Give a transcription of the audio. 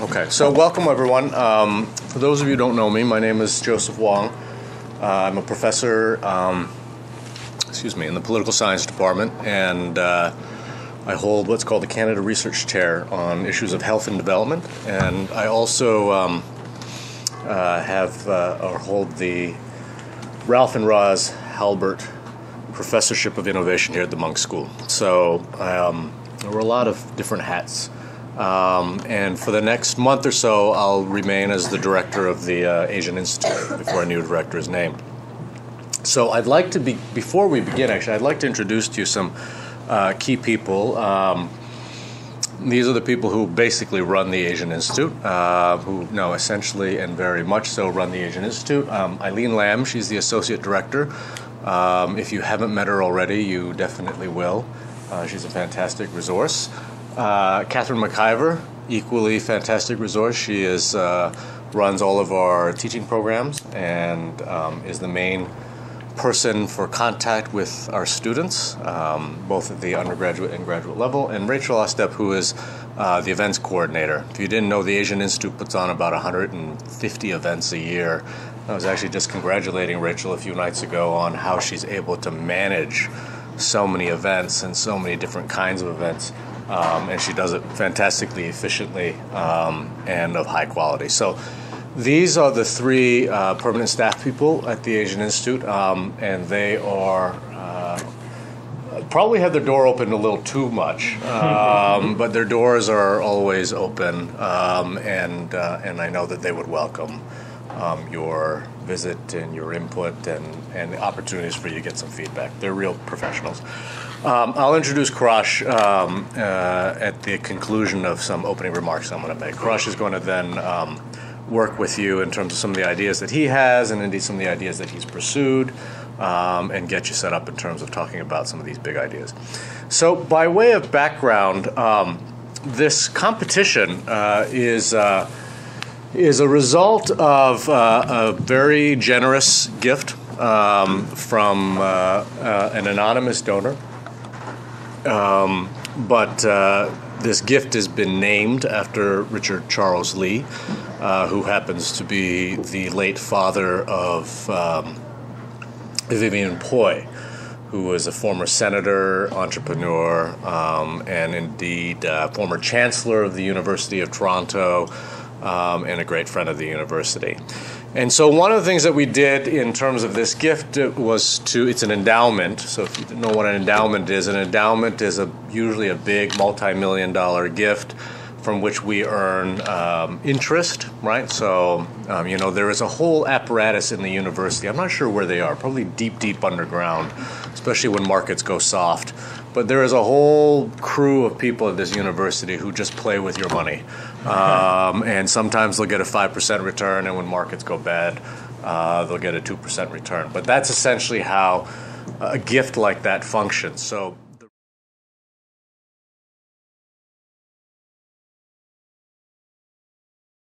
Okay, so welcome everyone. For those of you who don't know me, my name is Joseph Wong. I'm a professor, in the political science department, and I hold what's called the Canada Research Chair on issues of health and development. And I also hold the Ralph and Roz Halbert Professorship of Innovation here at the Monk School. So there were a lot of different hats. And for the next month or so, I'll remain as the director of the Asian Institute before a new director is named. So I'd like to before we begin, actually, I'd like to introduce to you some key people. These are the people who basically run the Asian Institute, who essentially and very much so run the Asian Institute. Eileen Lam, she's the associate director. If you haven't met her already, you definitely will. She's a fantastic resource. Catherine McIver, equally fantastic resource. She runs all of our teaching programs and is the main person for contact with our students, both at the undergraduate and graduate level. And Rachel Ostep, who is the events coordinator. If you didn't know, the Asian Institute puts on about 150 events a year. I was actually just congratulating Rachel a few nights ago on how she's able to manage so many events and so many different kinds of events. And she does it fantastically efficiently and of high quality. So these are the three permanent staff people at the Asian Institute, and they are probably have their door open a little too much, but their doors are always open, and I know that they would welcome your visit and your input and opportunities for you to get some feedback. They're real professionals. I'll introduce Karash at the conclusion of some opening remarks I'm going to make. Karash is going to then work with you in terms of some of the ideas that he has and indeed some of the ideas that he's pursued and get you set up in terms of talking about some of these big ideas. So by way of background, this competition is a result of a very generous gift from an anonymous donor. But this gift has been named after Richard Charles Lee, who happens to be the late father of Vivian Poy, who was a former senator, entrepreneur, and indeed former chancellor of the University of Toronto, and a great friend of the university. And so one of the things that we did in terms of this gift was it's an endowment. So if you don't know what an endowment is usually a big multi-million-dollar gift from which we earn interest, right? So, there is a whole apparatus in the university. I'm not sure where they are, probably deep, deep underground, especially when markets go soft. But there is a whole crew of people at this university who just play with your money. And sometimes they'll get a 5% return, and when markets go bad, they'll get a 2% return. But that's essentially how a gift like that functions. So